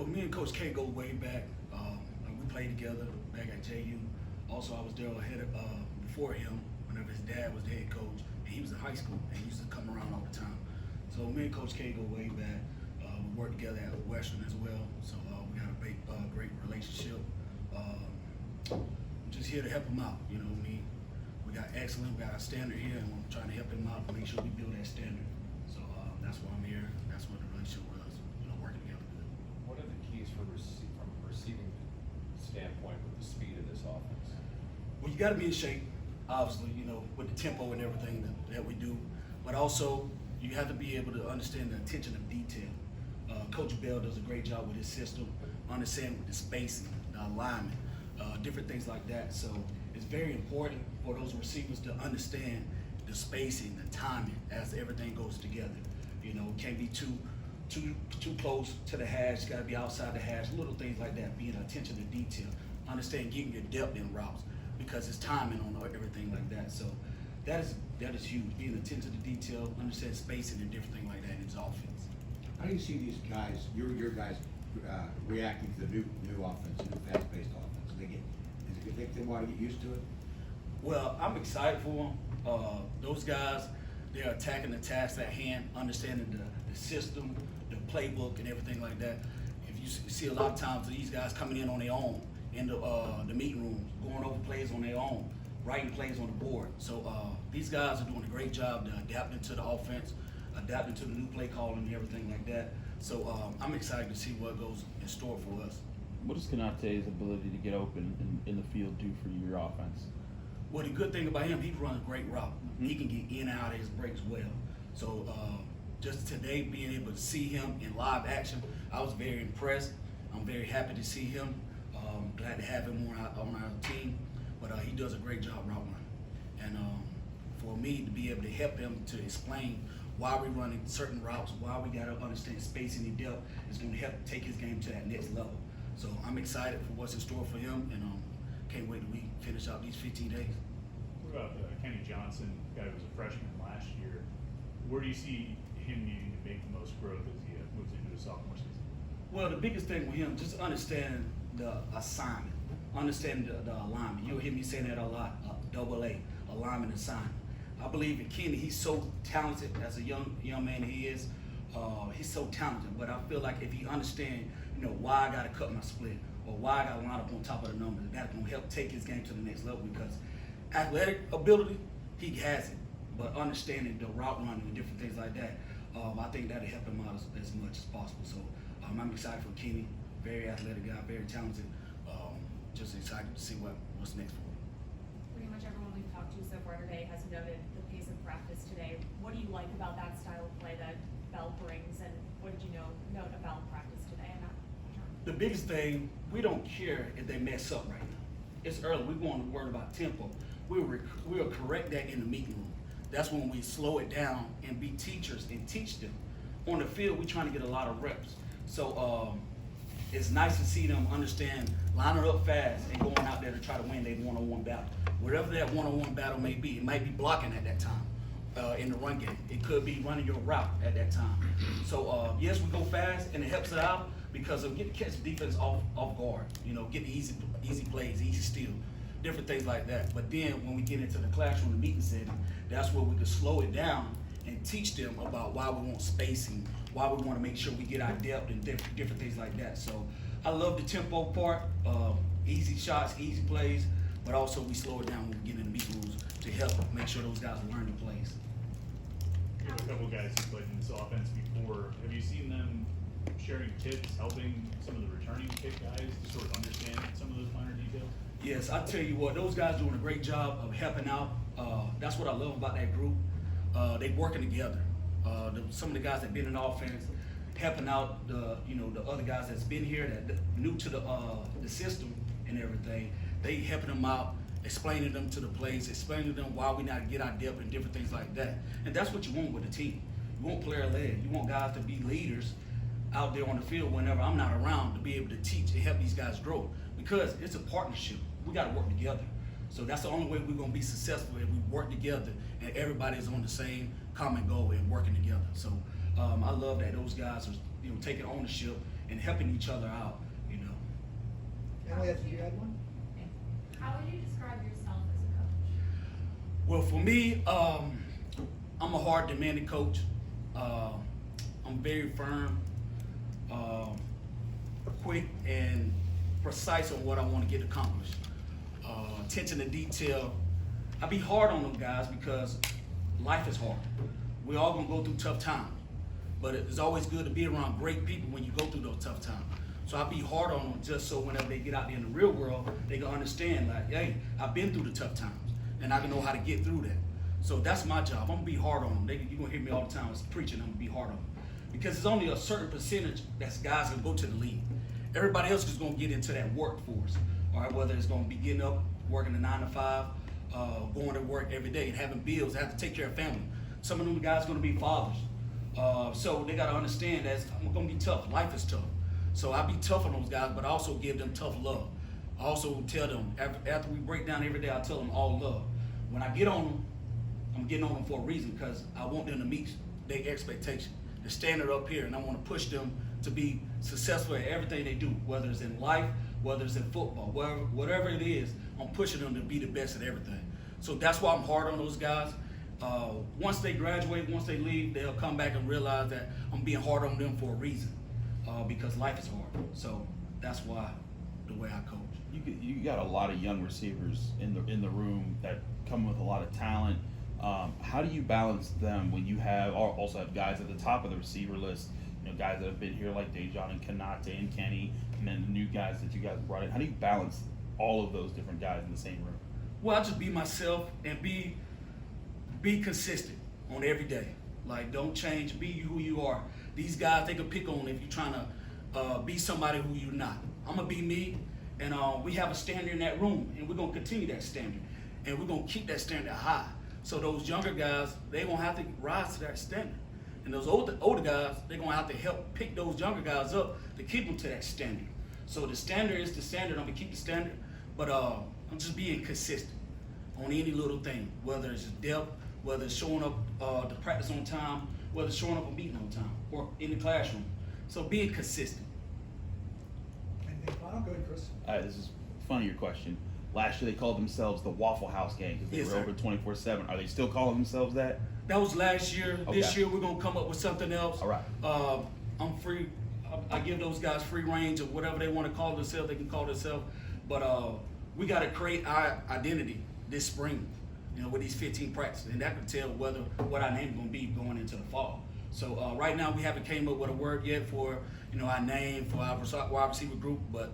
Well, me and Coach K go way back. We played together back at JU. Also, I was there before him whenever his dad was the head coach, and he was in high school, and he used to come around all the time. So me and Coach K go way back. We worked together at Western as well, so we got a great relationship. Just here to help him out, you know what I mean? We got excellent, we got a standard here, and we're trying to help him out to make sure we build that standard. So that's why I'm here. That's what the relationship was, working together good. What are the keys from a receiving standpoint with the speed of this offense? Well, you got to be in shape, obviously, with the tempo and everything that we do. But also, you have to be able to understand the attention of detail. Coach Bell does a great job with his system, understanding with the spacing, the alignment, different things like that. So it's very important for those receivers to understand the spacing, the timing, as everything goes together. It can't be too close to the hash. Got to be outside the hash. Little things like that. Being attention to detail, understand getting your depth in routes because it's timing on everything like that. So that is huge. Being attention to detail, understand spacing and different things like that in his offense. How do you see these guys, your guys, reacting to the new offense, the new fast-paced offense? Do you think they want to get used to it? Well, I'm excited for them. Those guys, they're attacking the task at hand, understanding the system, the playbook, and everything like that. If you see a lot of times these guys coming in on their own in the meeting rooms, going over plays on their own, writing plays on the board. So these guys are doing a great job adapting to the offense, adapting to the new play calling and everything like that. So I'm excited to see what goes in store for us. What does Konate's ability to get open in the field do for your offense? Well, the good thing about him, he runs a great route. Mm-hmm. He can get in and out of his breaks well. So just today, being able to see him in live action, I was very impressed. I'm very happy to see him. Glad to have him on our team. But he does a great job route running. And for me to be able to help him to explain why we're running certain routes, why we got to understand spacing and depth, is going to help take his game to that next level. So I'm excited for what's in store for him, and can't wait till we finish out these 15 days. What about Kenny Johnson, guy who was a freshman last year? Where do you see him needing to make the most growth as he moves into his sophomore season? Well, the biggest thing with him, just understand the assignment, understand the alignment. You'll hear me saying that a lot, double A, alignment, assignment. I believe in Kenny, he's so talented as a young man he is. He's so talented, but I feel like if he understands, why I got to cut my split or why I got to line up on top of the numbers, that's going to help take his game to the next level because athletic ability, he has it, but understanding the route running and different things like that, I think that'll help him out as much as possible. So I'm excited for Kenny, very athletic guy, very talented, just excited to see what's next for him. Pretty much everyone we've talked to so far today has noted the pace of practice today. What do you like about that style of play that Bell brings, and what did you note about practice today? The biggest thing, we don't care if they mess up right now. It's early. We want to worry about tempo. We'll correct that in the meeting room. That's when we slow it down and be teachers and teach them. On the field, we're trying to get a lot of reps. So it's nice to see them understand, lining up fast and going out there to try to win their one-on-one battle. Whatever that one-on-one battle may be, it might be blocking at that time in the run game. It could be running your route at that time. So yes, we go fast and it helps it out because of catch the defense off guard. Get the easy plays, easy steal, different things like that. But then when we get into the classroom, the meeting setting, that's where we can slow it down and teach them about why we want spacing, why we want to make sure we get our depth and different things like that. So I love the tempo part, easy shots, easy plays, but also we slow it down when we get in the meeting rooms to help make sure those guys learn the plays. You have a couple guys who played in this offense before. Have you seen them sharing tips, helping some of the returning kick guys to sort of understand some of those minor details? Yes, I tell you what, those guys doing a great job of helping out. That's what I love about that group. They working together. Some of the guys that been in offense, helping out the other guys that's been here that new to the system and everything. They helping them out, explaining them to the plays, explaining to them why we not get our depth and different things like that. And that's what you want with a team. You want player-led. You want guys to be leaders out there on the field whenever I'm not around to be able to teach and help these guys grow because it's a partnership. We got to work together. So that's the only way we're going to be successful if we work together and everybody's on the same common goal and working together. So I love that those guys are taking ownership and helping each other out, you know. Emily, I think you had one? How would you describe yourself as a coach? Well, for me, I'm a hard, demanding coach. I'm very firm, quick, and precise on what I want to get accomplished. Attention to detail. I be hard on them guys because life is hard. We all gonna go through tough times, but it's always good to be around great people when you go through those tough times. So I be hard on them just so whenever they get out there in the real world, they can understand like, hey, I've been through the tough times, and I can know how to get through that. So that's my job. I'm gonna be hard on them. You're gonna hear me all the time as preaching. I'm gonna be hard on them because it's only a certain percentage that's guys gonna go to the league. Everybody else is gonna get into that workforce. All right, whether it's gonna be getting up, working a 9 to 5, going to work every day and having bills, have to take care of family. Some of them guys gonna be fathers. So they gotta understand that I'm gonna be tough. Life is tough. So I be tough on those guys, but I also give them tough love. I also tell them, after we break down every day, I tell them all love. When I get on them, I'm getting on them for a reason because I want them to meet their expectation. The standard up here, and I want to push them to be successful at everything they do, whether it's in life, whether it's in football, whatever it is, I'm pushing them to be the best at everything. So that's why I'm hard on those guys. Once they graduate, once they leave, they'll come back and realize that I'm being hard on them for a reason, because life is hard. So that's why the way I coach. You got a lot of young receivers in the room that come with a lot of talent. How do you balance them when you also have guys at the top of the receiver list, you know, guys that have been here like Dejon and Kanate and Kenny, and then the new guys that you guys brought in? How do you balance all of those different guys in the same room? Well, I just be myself and be consistent on every day. Like, don't change. Be who you are. These guys, they can pick on if you're trying to be somebody who you're not. I'm gonna be me, and we have a standard in that room, and we're gonna continue that standard, and we're gonna keep that standard high. So those younger guys, they're gonna have to rise to that standard. And those older guys, they're gonna have to help pick those younger guys up to keep them to that standard. So the standard is the standard, I'm gonna keep the standard, but I'm just being consistent on any little thing, whether it's depth, whether it's showing up to practice on time, whether it's showing up a meeting on time, or in the classroom. So being consistent. Anything final? Go ahead, Chris. This is a funnier question. Last year they called themselves the Waffle House Gang because they Yes, were sir. over 24/7. Are they still calling themselves that? That was last year. This Okay. year we're gonna come up with something else. All right. I'm free. I give those guys free range of whatever they want to call themselves. They can call themselves. But we got to create our identity this spring. You know, with these 15 practices, and that can tell what our name is gonna be going into the fall. So right now we haven't came up with a word yet for our name for our wide receiver group. But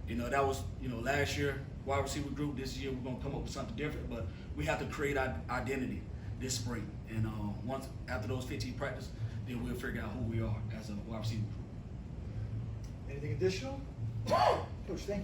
that was last year wide receiver group. This year we're gonna come up with something different. But we have to create our identity this spring. And once after those 15 practices, then we'll figure out who we are as a wide receiver group. Anything additional? Coach, thank you.